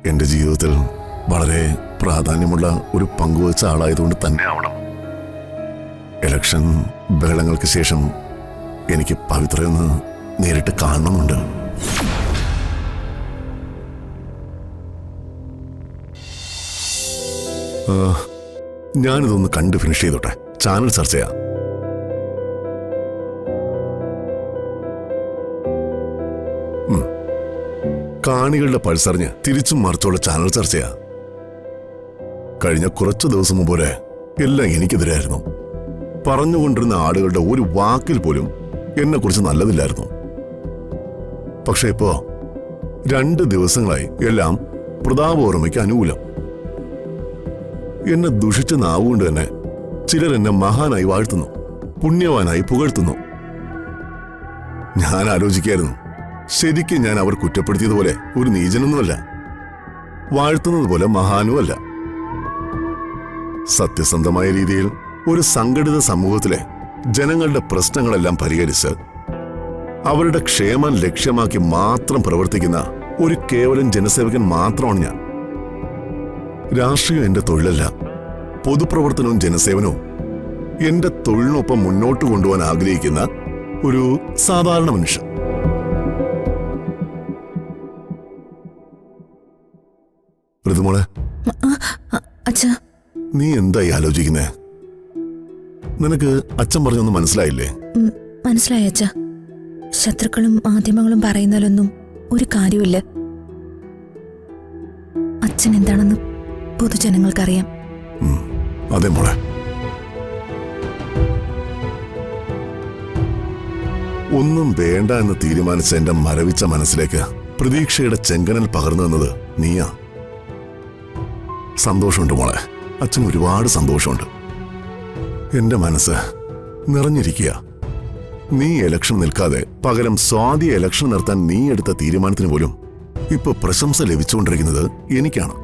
എന്റെ ജീവിതത്തിൽ വളരെ പ്രാധാന്യമുള്ള ഒരു പങ്കുവച്ച ആളായതുകൊണ്ട് തന്നെ ആവണം. ഇലക്ഷൻ ബഹളങ്ങൾക്ക് ശേഷം എനിക്ക് പവിത്രയൊന്ന് നേരിട്ട് കാണണമെന്നുണ്ട്. ഞാനിതൊന്ന് കണ്ട് ഫിനിഷ് ചെയ്തോട്ടെ. ചാനൽ സെർച്ച് ചെയ്യാം. കാണികളുടെ പൾസറിഞ്ഞ് തിരിച്ചും മറിച്ചുള്ള ചാനൽ ചർച്ച ചെയ്യാം. കഴിഞ്ഞ കുറച്ചു ദിവസം മുമ്പ് വരെ എല്ലാം എനിക്കെതിരായിരുന്നു. പറഞ്ഞുകൊണ്ടിരുന്ന ആളുകളുടെ ഒരു വാക്കിൽ പോലും എന്നെ കുറിച്ച് നല്ലതില്ലായിരുന്നു. പക്ഷെ ഇപ്പോ 2 ദിവസങ്ങളായി എല്ലാം പ്രതാപവർമ്മയ്ക്ക് അനുകൂലം. എന്നെ ദുഷിച്ച നാവുകൊണ്ട് തന്നെ ചിലർ എന്നെ മഹാനായി വാഴ്ത്തുന്നു, പുണ്യവാനായി പുകഴ്ത്തുന്നു. ഞാൻ ആലോചിക്കായിരുന്നു, ശരിക്കും ഞാൻ അവർ കുറ്റപ്പെടുത്തിയതുപോലെ ഒരു നീചനൊന്നുമല്ല, വാഴ്ത്തുന്നത് പോലെ മഹാനുമല്ല. സത്യസന്ധമായ രീതിയിൽ ഒരു സംഘടിത സമൂഹത്തിലെ ജനങ്ങളുടെ പ്രശ്നങ്ങളെല്ലാം പരിഹരിച്ച് അവരുടെ ക്ഷേമം ലക്ഷ്യമാക്കി മാത്രം പ്രവർത്തിക്കുന്ന ഒരു കേവലം ജനസേവകൻ മാത്രമാണ് ഞാൻ. രാഷ്ട്രീയം എന്റെ തൊഴിലല്ല. പൊതുപ്രവർത്തനവും ജനസേവനവും എന്റെ തൊഴിലിനൊപ്പം മുന്നോട്ട് കൊണ്ടുപോകാൻ ആഗ്രഹിക്കുന്ന ഒരു സാധാരണ മനുഷ്യൻ. ഋതുമോളെ, നീ എന്തായി ആലോചിക്കുന്നേ? നിനക്ക് അച്ഛൻ പറഞ്ഞൊന്നും മനസ്സിലായില്ലേ? മനസ്സിലായി അച്ഛ. ശത്രുക്കളും മാധ്യമങ്ങളും പറയുന്നതിലൊന്നും ഒരു കാര്യമില്ല. അച്ഛൻ എന്താണെന്ന് പൊതുജനങ്ങൾക്കറിയാം. അതെ മോളെ. ഒന്നും വേണ്ട എന്ന് തീരുമാനിച്ച എന്റെ മരവിച്ച മനസ്സിലേക്ക് പ്രതീക്ഷയുടെ ചെങ്കനൽ പകർന്നു തന്നത് നീയാ. സന്തോഷമുണ്ട് മോളെ, അച്ഛന് ഒരുപാട് സന്തോഷമുണ്ട്. എന്റെ മനസ്സ് നിറഞ്ഞിരിക്കുക. നീ ഇലക്ഷൻ നിൽക്കാതെ പകരം സ്വാതി ഇലക്ഷൻ നിർത്താൻ നീ എടുത്ത തീരുമാനത്തിന് പോലും ഇപ്പൊ പ്രശംസ ലഭിച്ചുകൊണ്ടിരിക്കുന്നത് എനിക്കാണ്.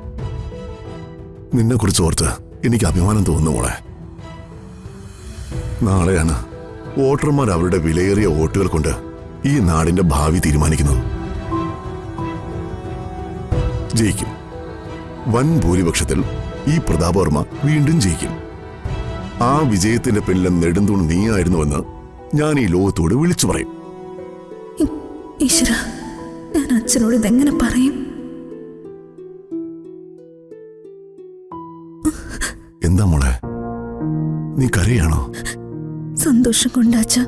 നിന്നെക്കുറിച്ച് ഓർത്ത് എനിക്ക് അഭിമാനം തോന്നുന്നു മോളെ. നാളെയാണ് വോട്ടർമാർ അവരുടെ വിലയേറിയ വോട്ടുകൾ കൊണ്ട് ഈ നാടിന്റെ ഭാവി തീരുമാനിക്കുന്നത്. ജയിക്കും. വൻ ഭൂരിപക്ഷത്തിൽ ഈ പ്രതാപവർമ്മ വീണ്ടും ജയിക്കും. ആ വിജയത്തിന്റെ പിന്നിലെ നെടുന്തൂൺ നീയായിരുന്നുവെന്ന് ഞാൻ ഈ ലോകത്തോട് വിളിച്ചു പറയും. ഈശ്വര, ഞാൻ അച്ഛനോട് ഇതെങ്ങനെ പറയും? എന്താ മോളെ, നീ കരയാണോ? സന്തോഷം കൊണ്ട് അച്ഛ.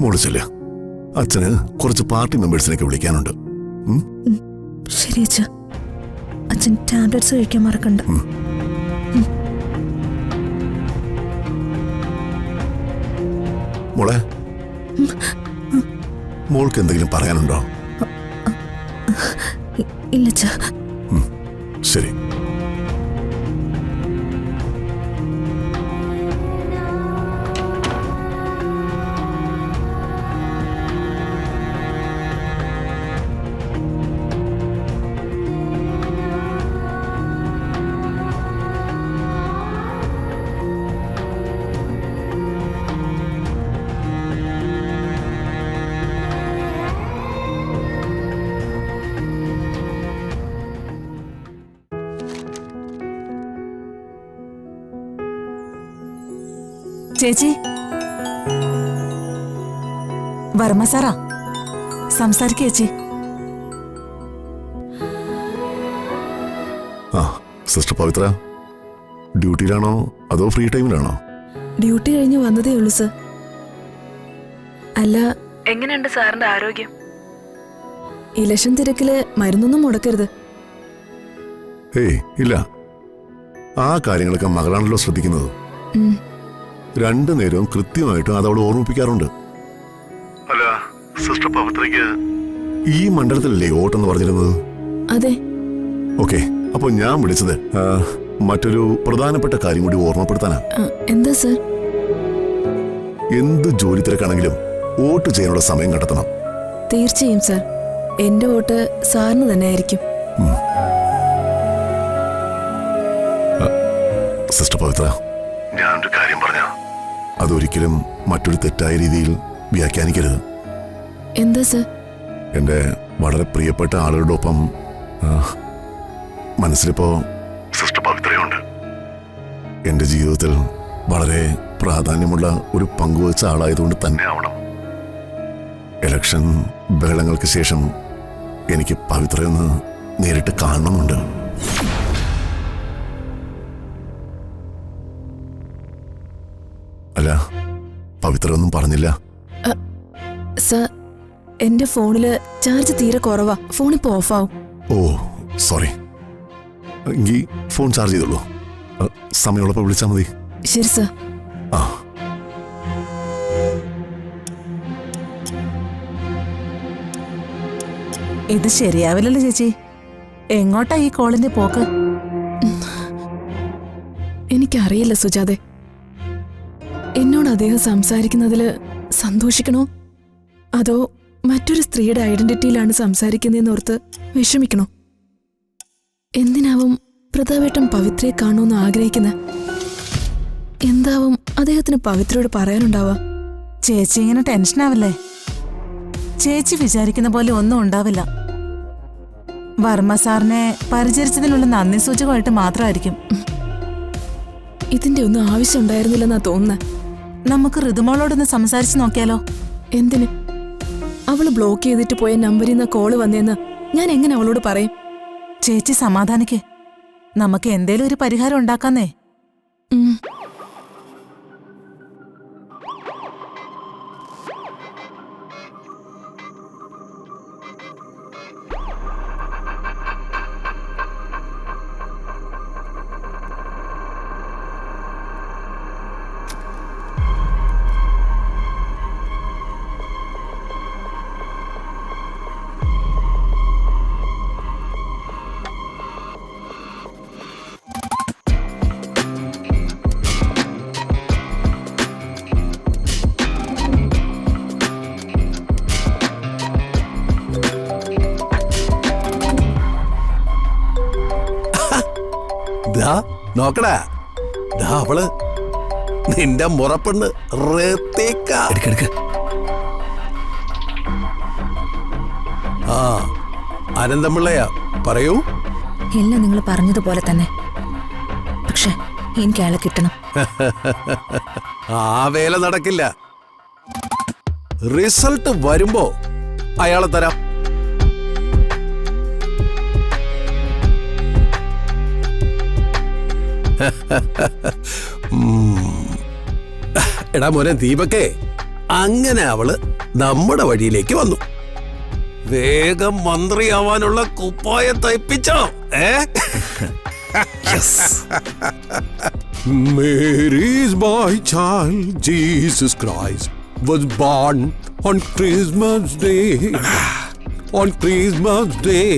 മോള് ചെല്ല, അച്ഛന് കുറച്ച് പാർട്ടി മെമ്പേഴ്സിനൊക്കെ വിളിക്കാനുണ്ട്. ശരി അച്ഛ. അച്ഛൻ ടാബ്ലറ്റ്സ് കഴിക്കാൻ മറക്കണ്ട. മോളെ, മോൾക്ക് എന്തെങ്കിലും പറയാനുണ്ടോ? ഇല്ല അച്ഛ. ശരി. ചേച്ചി, വർമ്മ സാറാ സംസാരിക്കേച്ചി. സിസ്റ്റർ പവിത്ര ഡ്യൂട്ടിയിലാണോ അതോ ഫ്രീ ടൈമിലാണോ? ഡ്യൂട്ടി കഴിഞ്ഞ് വന്നതേ ഉള്ളൂ സർ. അല്ല, എങ്ങനെയുണ്ട് സാറിന്റെ ആരോഗ്യം? ഇലക്ഷൻ തിരക്കില് മരുന്നൊന്നും മുടക്കരുത്. ഏയ് ഇല്ല, ആ കാര്യങ്ങളൊക്കെ മകളാണല്ലോ ശ്രദ്ധിക്കുന്നത്. 2 നേരവും കൃത്യമായിട്ടും അത് അവൾ ഓർമ്മിപ്പിക്കാറുണ്ട്. അല്ല, സിസ്റ്റർ പവിത്രയ്ക്ക് ഈ മണ്ഡലത്തിലല്ലേ വോട്ടെന്ന് പറഞ്ഞിരുന്നത്? അതെ. ഓക്കെ, അപ്പൊ ഞാൻ വിളിച്ചത് മറ്റൊരു പ്രധാനപ്പെട്ട കാര്യം കൂടി ഓർമ്മപ്പെടുത്താനാ. എന്താ സർ? എന്ത് ജോലി തിരക്കാണെങ്കിലും വോട്ട് ചെയ്യാനുള്ള സമയം കണ്ടെത്തണം. തീർച്ചയായും സർ. എന്റെ വോട്ട് സാറിന് തന്നെ ആയിരിക്കും. സിസ്റ്റർ പവിത്ര, ഞാനൊരു കാര്യം പറഞ്ഞ അതൊരിക്കലും മറ്റൊരു തെറ്റായ രീതിയിൽ വ്യാഖ്യാനിക്കരുത്. എന്താ സർ? എൻ്റെ വളരെ പ്രിയപ്പെട്ട ആളുകളുടെ ഒപ്പം മനസ്സിലിപ്പോ സിസ്റ്റർ പവിത്രയുണ്ട്. എൻ്റെ ജീവിതത്തിൽ വളരെ പ്രാധാന്യമുള്ള ഒരു പങ്കുവച്ച ആളായതുകൊണ്ട് തന്നെ ആവണം ഇലക്ഷൻ ബഹളങ്ങൾക്ക് ശേഷം എനിക്ക് പവിത്രയൊന്ന് നേരിട്ട് കാണണമെന്നുണ്ട്. അല്ല, പവിത്ര ഒന്നും പറഞ്ഞില്ല. സർ, എന്റെ ഫോണില് ചാർജ് തീരെ കുറവാ. ഫോണിപ്പോ ഓഫാവും. ഓ സോറി. എങ്കിൽ ഫോൺ ചാർജ് ചെയ്തോളൂ. സമയമുള്ളപ്പോ വിളിച്ചാൽ മതി. ശരി സർ. ആ ഇത് ശരിയാവില്ലല്ലോ ചേച്ചി. എങ്ങോട്ടാ ഈ കോളിന്റെ പോക്ക്? എനിക്കറിയില്ല സുജാതെ. എന്നോട് അദ്ദേഹം സംസാരിക്കുന്നതില് സന്തോഷിക്കണോ അതോ മറ്റൊരു സ്ത്രീയുടെ ഐഡന്റിറ്റിയിലാണ് സംസാരിക്കുന്നതെന്നോർത്ത് വിഷമിക്കണോ? എന്തിനാവും പ്രതാപേട്ടൻ പവിത്രയെ കാണുമെന്ന് ആഗ്രഹിക്കുന്നത്? എന്താവും അദ്ദേഹത്തിന് പവിത്രയോട് പറയാനുണ്ടാവാ? ചേച്ചി ഇങ്ങനെ ടെൻഷനാവില്ലേ? ചേച്ചി വിചാരിക്കുന്ന പോലെ ഒന്നും ഉണ്ടാവില്ല. വർമ്മ സാറിനെ പരിചരിച്ചതിനുള്ള നന്ദി സൂചകമായിട്ട് മാത്രമായിരിക്കും. ഇതിന്റെ ഒന്നും ആവശ്യം ഉണ്ടായിരുന്നില്ലെന്നാ തോന്നുന്നത്. നമുക്ക് ഋതുമോളോടൊന്ന് സംസാരിച്ചു നോക്കിയാലോ? എന്തിന്? അവള് ബ്ലോക്ക് ചെയ്തിട്ട് പോയ നമ്പറിൽ നിന്ന് കോള് വന്നേന്ന് ഞാൻ എങ്ങനെ അവളോട് പറയും? ചേച്ചി സമാധാനിക്ക്. നമുക്ക് എന്തേലും ഒരു പരിഹാരം ഉണ്ടാക്കാന്നേ. നോക്കടാ, അവള് നിന്റെ മുറപ്പെണ്ണ് റത്തീക്ക. ആ അനന്തമിള്ളയാ, പറയൂ. എല്ലാം നിങ്ങൾ പറഞ്ഞതുപോലെ തന്നെ. പക്ഷെ എനിക്ക് അയാളെ കിട്ടണം. ആ വേല നടക്കില്ല. റിസൾട്ട് വരുമ്പോ അയാളെ തരാം. എടാ മോനെ ദീപക്കേ, അങ്ങനെ അവള് നമ്മുടെ വഴിയിലേക്ക് വന്നു. വേഗം മന്ത്രിയാവാനുള്ള കുപ്പായ തയ്പ്പിച്ചോ. Mary's my child, Jesus Christ, was born on Christmas Day. On Christmas Day.